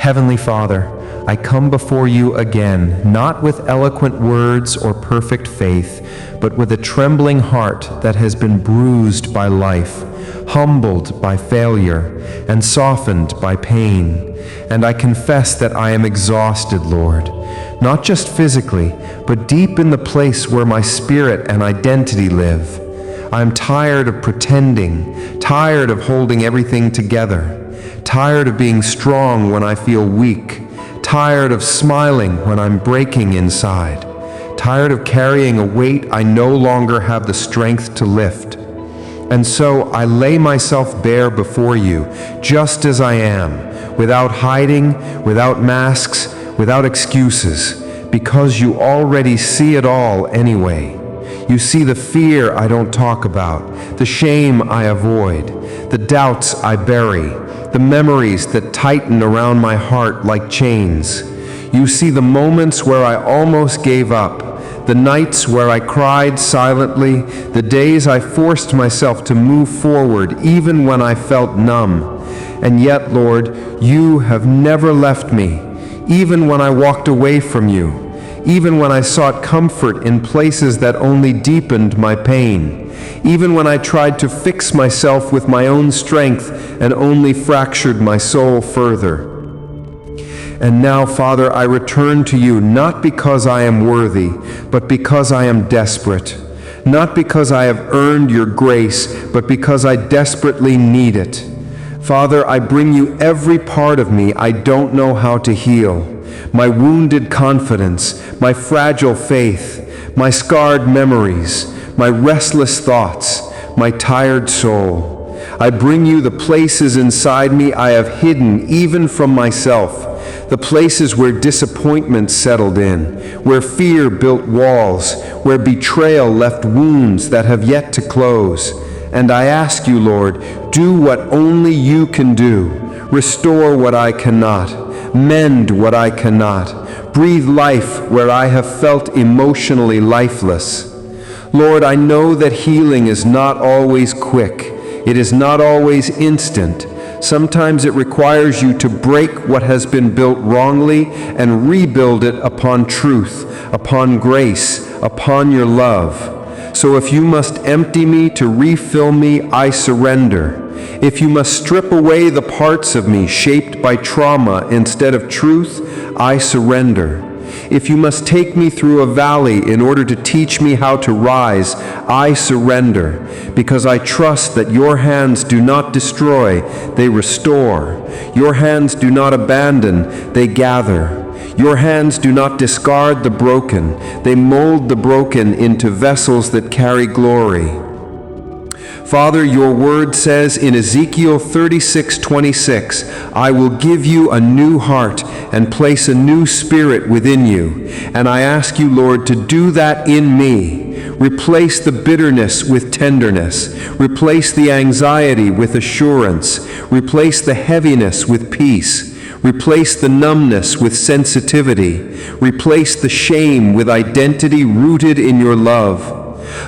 Heavenly Father, I come before you again, not with eloquent words or perfect faith, but with a trembling heart that has been bruised by life, humbled by failure, and softened by pain. And I confess that I am exhausted, Lord, not just physically, but deep in the place where my spirit and identity live. I am tired of pretending, tired of holding everything together, tired of being strong when I feel weak, tired of smiling when I'm breaking inside, tired of carrying a weight I no longer have the strength to lift. And so I lay myself bare before you, just as I am, without hiding, without masks, without excuses, because you already see it all anyway. You see the fear I don't talk about, the shame I avoid, the doubts I bury, the memories that tighten around my heart like chains. You see the moments where I almost gave up, the nights where I cried silently, the days I forced myself to move forward even when I felt numb. And yet, Lord, you have never left me, even when I walked away from you, even when I sought comfort in places that only deepened my pain, even when I tried to fix myself with my own strength and only fractured my soul further. And now, Father, I return to you not because I am worthy, but because I am desperate, not because I have earned your grace, but because I desperately need it. Father, I bring you every part of me I don't know how to heal, my wounded confidence, my fragile faith, my scarred memories, my restless thoughts, my tired soul. I bring you the places inside me I have hidden even from myself, the places where disappointment settled in, where fear built walls, where betrayal left wounds that have yet to close. And I ask you, Lord, do what only you can do. Restore what I cannot, mend what I cannot, breathe life where I have felt emotionally lifeless. Lord, I know that healing is not always quick. It is not always instant. Sometimes it requires you to break what has been built wrongly and rebuild it upon truth, upon grace, upon your love. So if you must empty me to refill me, I surrender. If you must strip away the parts of me shaped by trauma instead of truth, I surrender. If you must take me through a valley in order to teach me how to rise, I surrender, because I trust that your hands do not destroy, they restore. Your hands do not abandon, they gather. Your hands do not discard the broken, they mold the broken into vessels that carry glory. Father, your word says in Ezekiel 36:26, I will give you a new heart and place a new spirit within you. And I ask you, Lord, to do that in me. Replace the bitterness with tenderness. Replace the anxiety with assurance. Replace the heaviness with peace. Replace the numbness with sensitivity. Replace the shame with identity rooted in your love.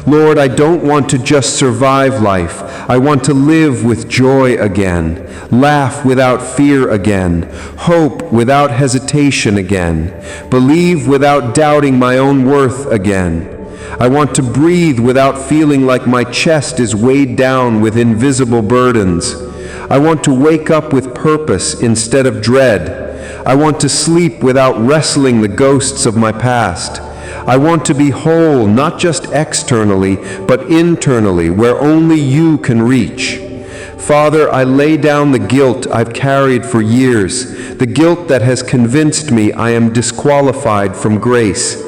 Lord, I don't want to just survive life. I want to live with joy again, laugh without fear again, hope without hesitation again, believe without doubting my own worth again. I want to breathe without feeling like my chest is weighed down with invisible burdens. I want to wake up with purpose instead of dread. I want to sleep without wrestling the ghosts of my past. I want to be whole, not just externally, but internally, where only you can reach. Father, I lay down the guilt I've carried for years, the guilt that has convinced me I am disqualified from grace.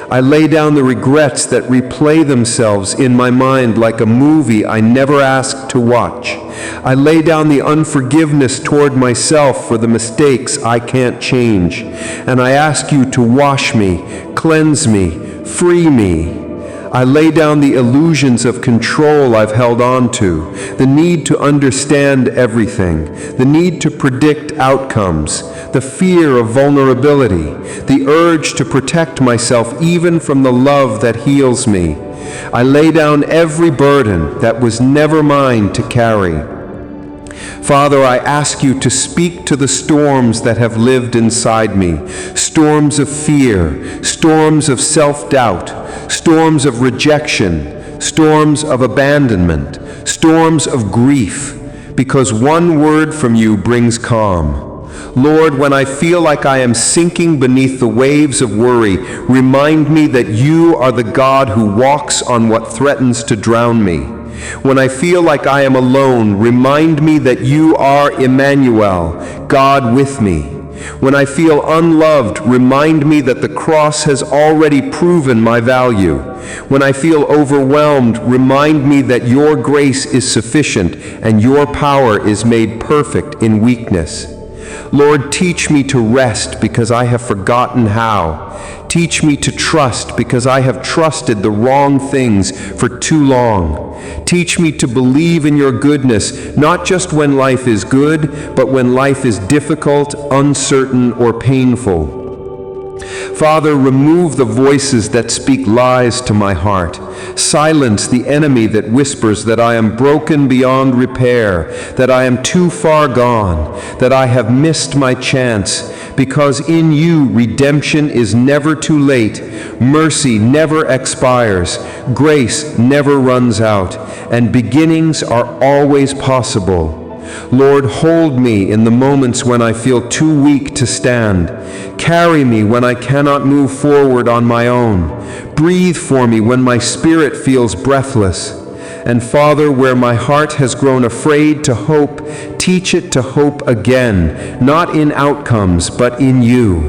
I lay down the regrets that replay themselves in my mind like a movie I never asked to watch. I lay down the unforgiveness toward myself for the mistakes I can't change. And I ask you to wash me, cleanse me, free me. I lay down the illusions of control I've held on to, the need to understand everything, the need to predict outcomes, the fear of vulnerability, the urge to protect myself even from the love that heals me. I lay down every burden that was never mine to carry. Father, I ask you to speak to the storms that have lived inside me, storms of fear, storms of self-doubt, storms of rejection, storms of abandonment, storms of grief, because one word from you brings calm. Lord, when I feel like I am sinking beneath the waves of worry, remind me that you are the God who walks on what threatens to drown me. When I feel like I am alone, remind me that you are Emmanuel, God with me. When I feel unloved, remind me that the cross has already proven my value. When I feel overwhelmed, remind me that your grace is sufficient and your power is made perfect in weakness. Lord, teach me to rest because I have forgotten how. Teach me to trust because I have trusted the wrong things for too long. Teach me to believe in your goodness, not just when life is good, but when life is difficult, uncertain, or painful. Father, remove the voices that speak lies to my heart. Silence the enemy that whispers that I am broken beyond repair, that I am too far gone, that I have missed my chance, because in you redemption is never too late, mercy never expires, grace never runs out, and beginnings are always possible. Lord, hold me in the moments when I feel too weak to stand. Carry me when I cannot move forward on my own. Breathe for me when my spirit feels breathless. And Father, where my heart has grown afraid to hope, teach it to hope again, not in outcomes, but in you.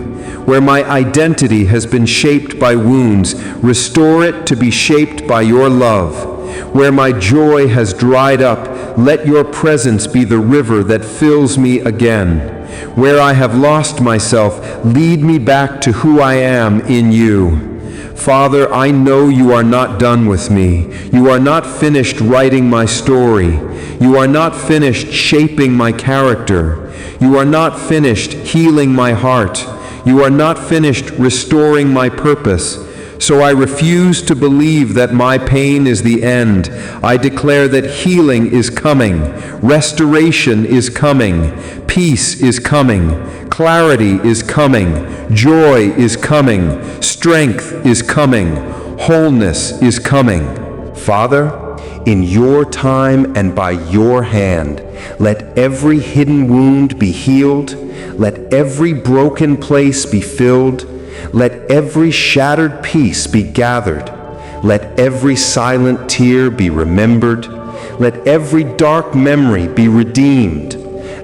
Where my identity has been shaped by wounds, restore it to be shaped by your love. Where my joy has dried up, let your presence be the river that fills me again. Where I have lost myself, lead me back to who I am in you. Father, I know you are not done with me. You are not finished writing my story. You are not finished shaping my character. You are not finished healing my heart. You are not finished restoring my purpose. So I refuse to believe that my pain is the end. I declare that healing is coming, restoration is coming, peace is coming, clarity is coming, joy is coming, strength is coming, wholeness is coming. Father, in your time and by your hand, let every hidden wound be healed, let every broken place be filled, let every shattered piece be gathered. Let every silent tear be remembered. Let every dark memory be redeemed.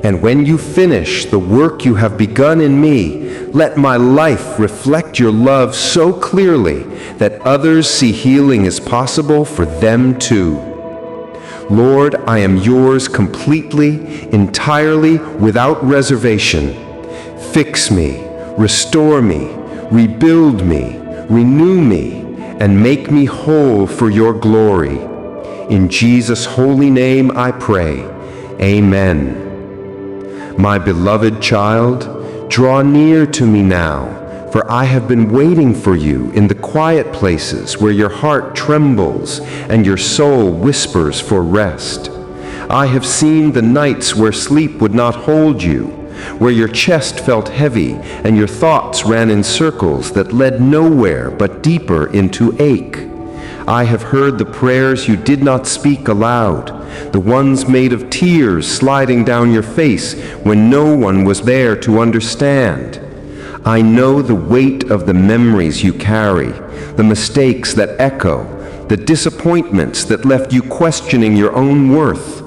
And when you finish the work you have begun in me, let my life reflect your love so clearly that others see healing is possible for them too. Lord, I am yours completely, entirely, without reservation. Fix me, restore me, rebuild me, renew me, and make me whole for your glory. In Jesus' holy name I pray. Amen. My beloved child, draw near to me now, for I have been waiting for you in the quiet places where your heart trembles and your soul whispers for rest. I have seen the nights where sleep would not hold you, where your chest felt heavy and your thoughts ran in circles that led nowhere but deeper into ache. I have heard the prayers you did not speak aloud, the ones made of tears sliding down your face when no one was there to understand. I know the weight of the memories you carry, the mistakes that echo, the disappointments that left you questioning your own worth.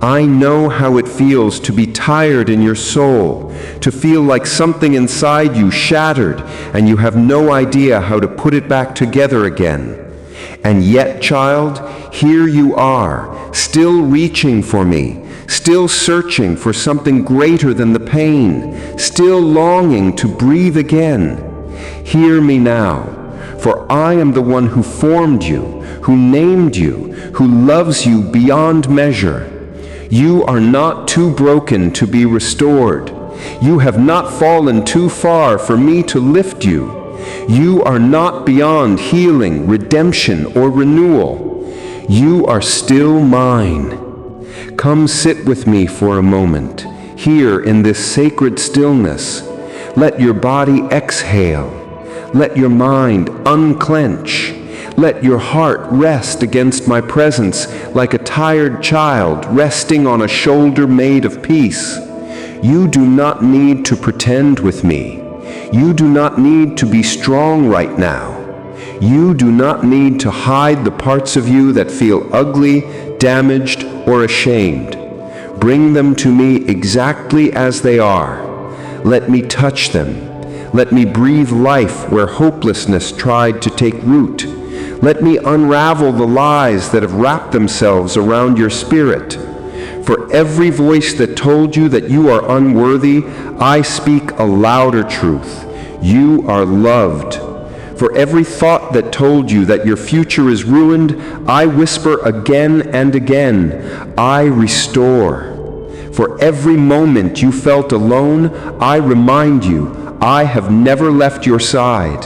I know how it feels to be tired in your soul, to feel like something inside you shattered and you have no idea how to put it back together again. And yet, child, here you are, still reaching for me, still searching for something greater than the pain, still longing to breathe again. Hear me now, for I am the one who formed you, who named you, who loves you beyond measure. You are not too broken to be restored. You have not fallen too far for me to lift you. You are not beyond healing, redemption, or renewal. You are still mine. Come sit with me for a moment, here in this sacred stillness. Let your body exhale. Let your mind unclench. Let your heart rest against my presence like a tired child resting on a shoulder made of peace. You do not need to pretend with me. You do not need to be strong right now. You do not need to hide the parts of you that feel ugly, damaged, or ashamed. Bring them to me exactly as they are. Let me touch them. Let me breathe life where hopelessness tried to take root. Let me unravel the lies that have wrapped themselves around your spirit. For every voice that told you that you are unworthy, I speak a louder truth. You are loved. For every thought that told you that your future is ruined, I whisper again and again, I restore. For every moment you felt alone, I remind you, I have never left your side.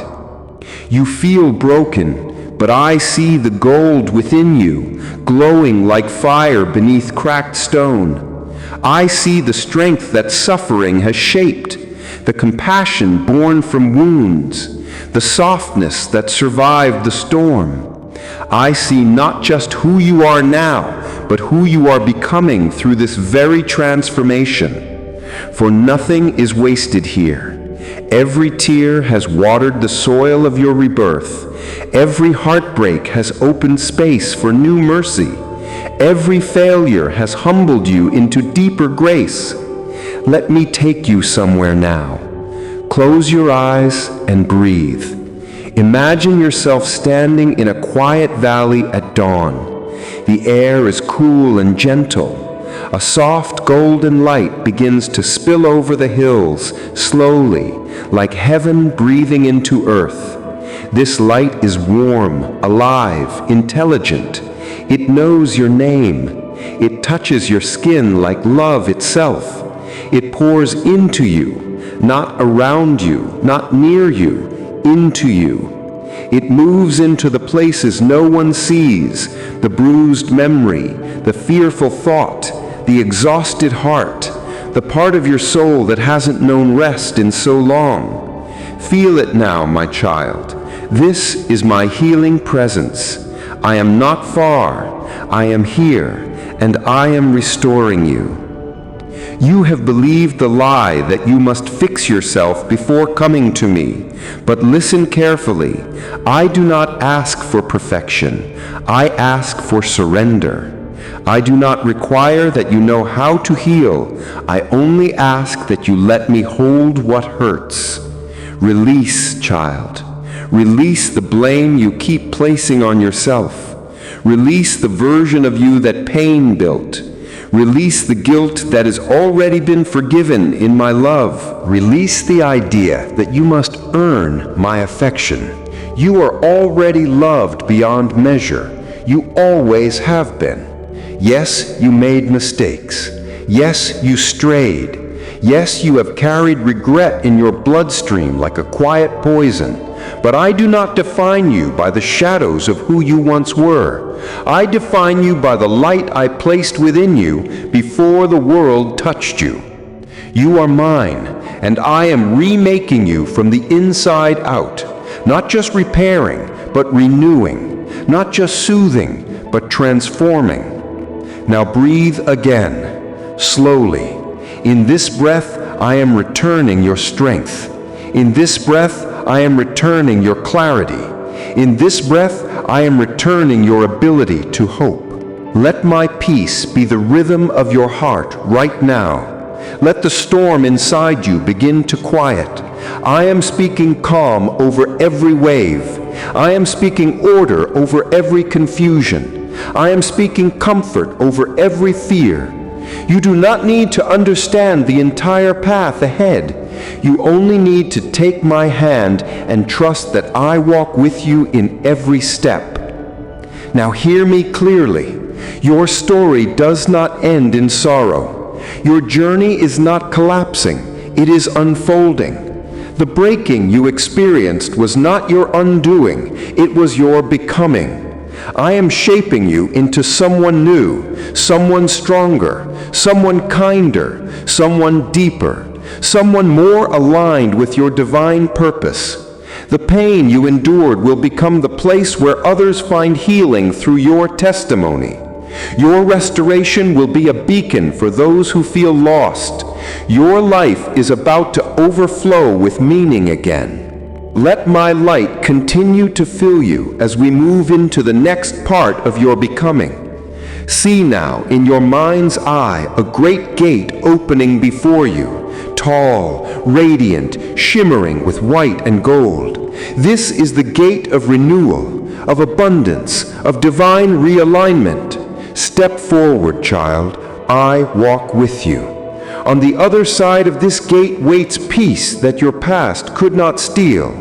You feel broken, but I see the gold within you, glowing like fire beneath cracked stone. I see the strength that suffering has shaped, the compassion born from wounds, the softness that survived the storm. I see not just who you are now, but who you are becoming through this very transformation. For nothing is wasted here. Every tear has watered the soil of your rebirth. Every heartbreak has opened space for new mercy. Every failure has humbled you into deeper grace. Let me take you somewhere now. Close your eyes and breathe. Imagine yourself standing in a quiet valley at dawn. The air is cool and gentle. A soft golden light begins to spill over the hills, slowly, like heaven breathing into earth. This light is warm, alive, intelligent. It knows your name. It touches your skin like love itself. It pours into you, not around you, not near you, into you. It moves into the places no one sees, the bruised memory, the fearful thought, the exhausted heart, the part of your soul that hasn't known rest in so long. Feel it now, my child. This is my healing presence. I am not far. I am here, and I am restoring you. You have believed the lie that you must fix yourself before coming to me. But listen carefully. I do not ask for perfection. I ask for surrender. I do not require that you know how to heal. I only ask that you let me hold what hurts. Release, child. Release the blame you keep placing on yourself. Release the version of you that pain built. Release the guilt that has already been forgiven in my love. Release the idea that you must earn my affection. You are already loved beyond measure. You always have been. Yes, you made mistakes. Yes, you strayed. Yes, you have carried regret in your bloodstream like a quiet poison. But I do not define you by the shadows of who you once were. I define you by the light I placed within you before the world touched you. You are mine, and I am remaking you from the inside out, not just repairing, but renewing, not just soothing, but transforming. Now breathe again, slowly. In this breath, I am returning your strength. In this breath, I am returning your clarity. In this breath, I am returning your ability to hope. Let my peace be the rhythm of your heart right now. Let the storm inside you begin to quiet. I am speaking calm over every wave. I am speaking order over every confusion. I am speaking comfort over every fear. You do not need to understand the entire path ahead. You only need to take my hand and trust that I walk with you in every step. Now hear me clearly. Your story does not end in sorrow. Your journey is not collapsing. It is unfolding. The breaking you experienced was not your undoing. It was your becoming. I am shaping you into someone new, someone stronger, someone kinder, someone deeper, someone more aligned with your divine purpose. The pain you endured will become the place where others find healing through your testimony. Your restoration will be a beacon for those who feel lost. Your life is about to overflow with meaning again. Let my light continue to fill you as we move into the next part of your becoming. See now in your mind's eye a great gate opening before you, tall, radiant, shimmering with white and gold. This is the gate of renewal, of abundance, of divine realignment. Step forward, child. I walk with you. On the other side of this gate waits peace that your past could not steal,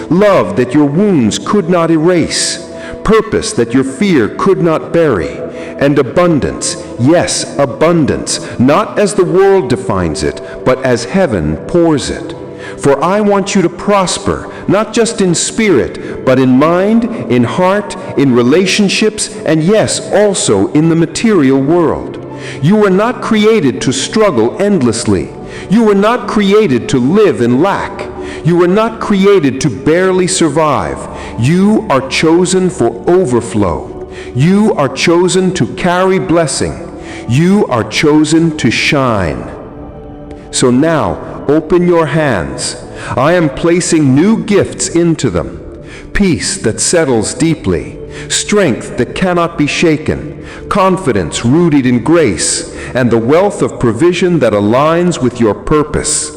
love that your wounds could not erase, purpose that your fear could not bury, and abundance, yes, abundance, not as the world defines it, but as heaven pours it. For I want you to prosper, not just in spirit, but in mind, in heart, in relationships, and yes, also in the material world. You were not created to struggle endlessly. You were not created to live in lack. You were not created to barely survive. You are chosen for overflow. You are chosen to carry blessing. You are chosen to shine. So now, open your hands. I am placing new gifts into them. Peace that settles deeply, strength that cannot be shaken, confidence rooted in grace, and the wealth of provision that aligns with your purpose.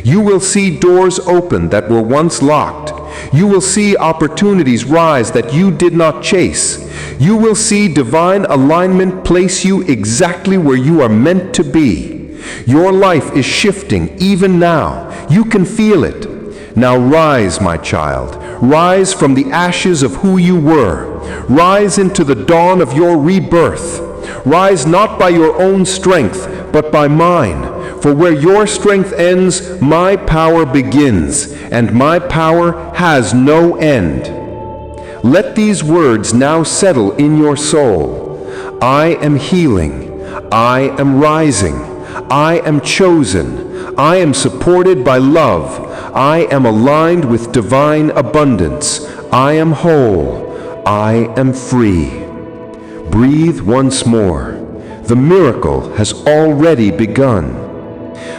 You will see doors open that were once locked. You will see opportunities rise that you did not chase. You will see divine alignment place you exactly where you are meant to be. Your life is shifting even now. You can feel it. Now rise, my child. Rise from the ashes of who you were. Rise into the dawn of your rebirth. Rise not by your own strength, but by mine. For where your strength ends, my power begins, and my power has no end. Let these words now settle in your soul. I am healing. I am rising. I am chosen. I am supported by love. I am aligned with divine abundance. I am whole. I am free. Breathe once more. The miracle has already begun.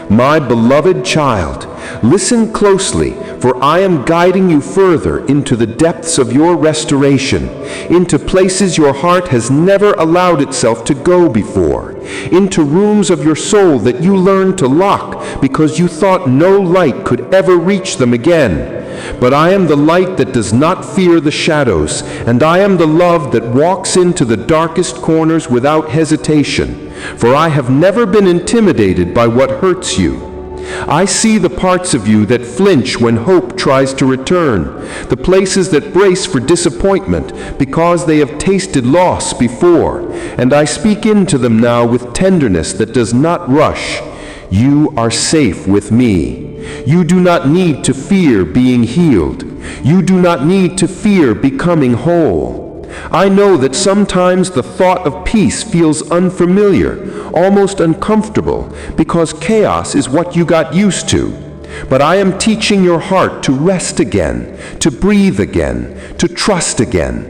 My beloved child, listen closely, for I am guiding you further into the depths of your restoration, into places your heart has never allowed itself to go before, into rooms of your soul that you learned to lock because you thought no light could ever reach them again. But I am the light that does not fear the shadows, and I am the love that walks into the darkest corners without hesitation, for I have never been intimidated by what hurts you. I see the parts of you that flinch when hope tries to return, the places that brace for disappointment because they have tasted loss before, and I speak into them now with tenderness that does not rush. You are safe with me. You do not need to fear being healed. You do not need to fear becoming whole. I know that sometimes the thought of peace feels unfamiliar, almost uncomfortable, because chaos is what you got used to. But I am teaching your heart to rest again, to breathe again, to trust again.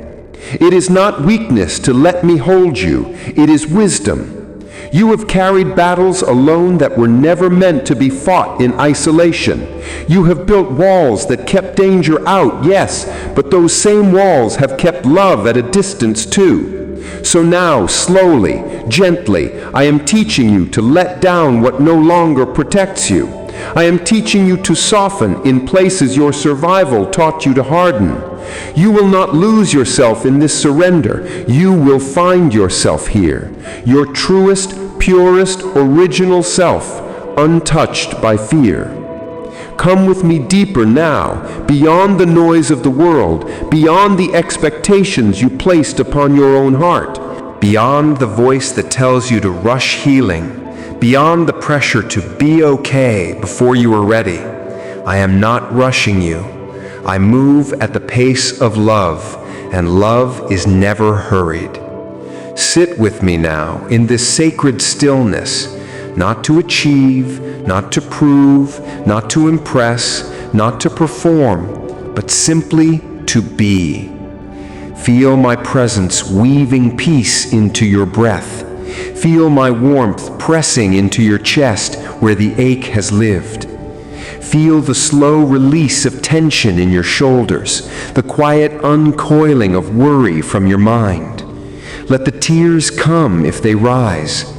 It is not weakness to let me hold you. It is wisdom. You have carried battles alone that were never meant to be fought in isolation. You have built walls that kept danger out, yes, but those same walls have kept love at a distance too. So now, slowly, gently, I am teaching you to let down what no longer protects you. I am teaching you to soften in places your survival taught you to harden. You will not lose yourself in this surrender. You will find yourself here, your truest, purest, original self, untouched by fear. Come with me deeper now, beyond the noise of the world, beyond the expectations you placed upon your own heart, beyond the voice that tells you to rush healing, beyond the pressure to be okay before you are ready. I am not rushing you. I move at the pace of love, and love is never hurried. Sit with me now in this sacred stillness, not to achieve, not to prove, not to impress, not to perform, but simply to be. Feel my presence weaving peace into your breath. Feel my warmth pressing into your chest where the ache has lived. Feel the slow release of tension in your shoulders, the quiet uncoiling of worry from your mind. Let the tears come if they rise.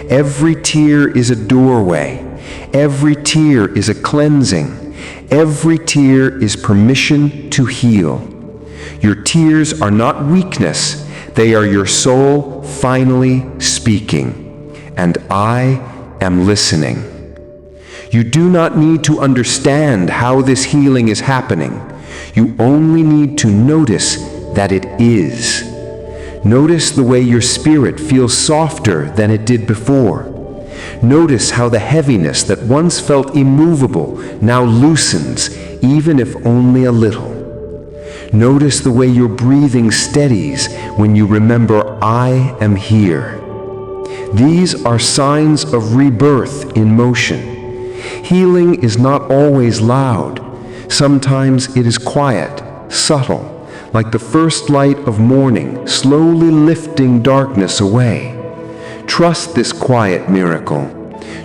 Every tear is a doorway. Every tear is a cleansing. Every tear is permission to heal. Your tears are not weakness. They are your soul finally speaking. And I am listening. You do not need to understand how this healing is happening. You only need to notice that it is. Notice the way your spirit feels softer than it did before. Notice how the heaviness that once felt immovable now loosens, even if only a little. Notice the way your breathing steadies when you remember, I am here. These are signs of rebirth in motion. Healing is not always loud. Sometimes it is quiet, subtle, like the first light of morning, slowly lifting darkness away. Trust this quiet miracle.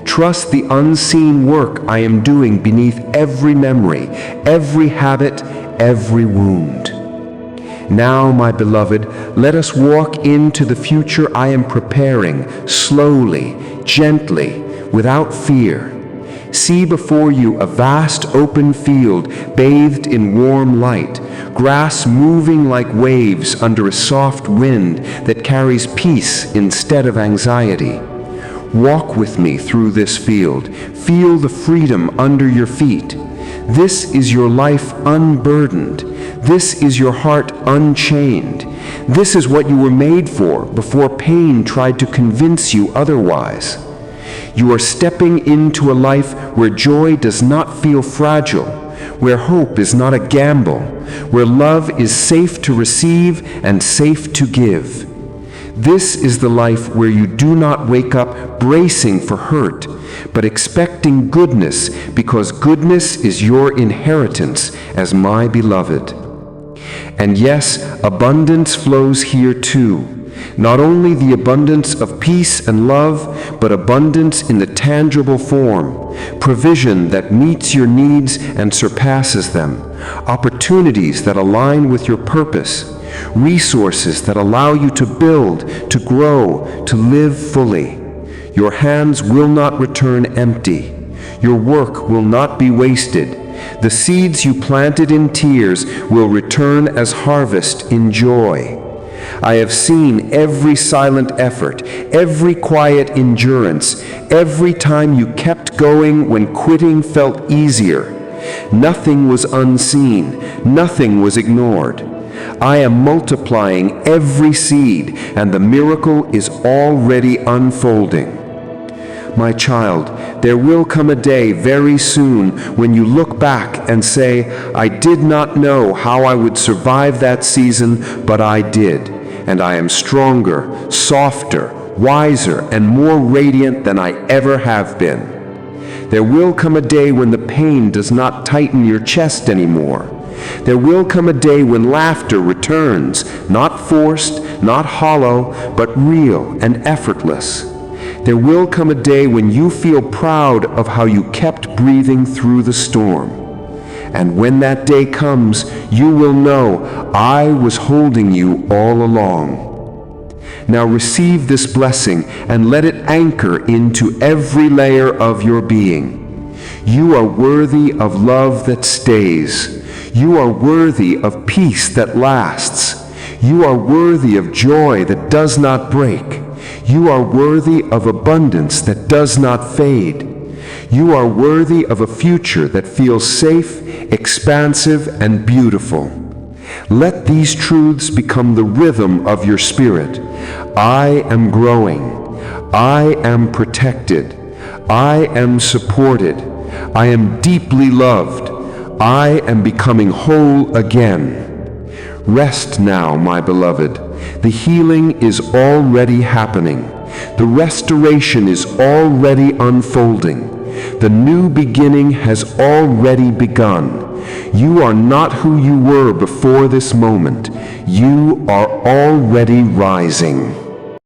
Trust the unseen work I am doing beneath every memory, every habit, every wound. Now, my beloved, let us walk into the future I am preparing, slowly, gently, without fear. See before you a vast open field bathed in warm light, grass moving like waves under a soft wind that carries peace instead of anxiety. Walk with me through this field. Feel the freedom under your feet. This is your life unburdened. This is your heart unchained. This is what you were made for before pain tried to convince you otherwise. You are stepping into a life where joy does not feel fragile, where hope is not a gamble, where love is safe to receive and safe to give. This is the life where you do not wake up bracing for hurt, but expecting goodness, because goodness is your inheritance as my beloved. And yes, abundance flows here too. Not only the abundance of peace and love, but abundance in the tangible form, provision that meets your needs and surpasses them, opportunities that align with your purpose, resources that allow you to build, to grow, to live fully. Your hands will not return empty. Your work will not be wasted. The seeds you planted in tears will return as harvest in joy. I have seen every silent effort, every quiet endurance, every time you kept going when quitting felt easier. Nothing was unseen, nothing was ignored. I am multiplying every seed, and the miracle is already unfolding. My child, there will come a day very soon when you look back and say, I did not know how I would survive that season, but I did. And I am stronger, softer, wiser, and more radiant than I ever have been. There will come a day when the pain does not tighten your chest anymore. There will come a day when laughter returns, not forced, not hollow, but real and effortless. There will come a day when you feel proud of how you kept breathing through the storm. And when that day comes, you will know I was holding you all along. Now receive this blessing and let it anchor into every layer of your being. You are worthy of love that stays. You are worthy of peace that lasts. You are worthy of joy that does not break. You are worthy of abundance that does not fade. You are worthy of a future that feels safe, expansive, and beautiful. Let these truths become the rhythm of your spirit. I am growing. I am protected. I am supported. I am deeply loved. I am becoming whole again. Rest now, my beloved. The healing is already happening. The restoration is already unfolding. The new beginning has already begun. You are not who you were before this moment. You are already rising.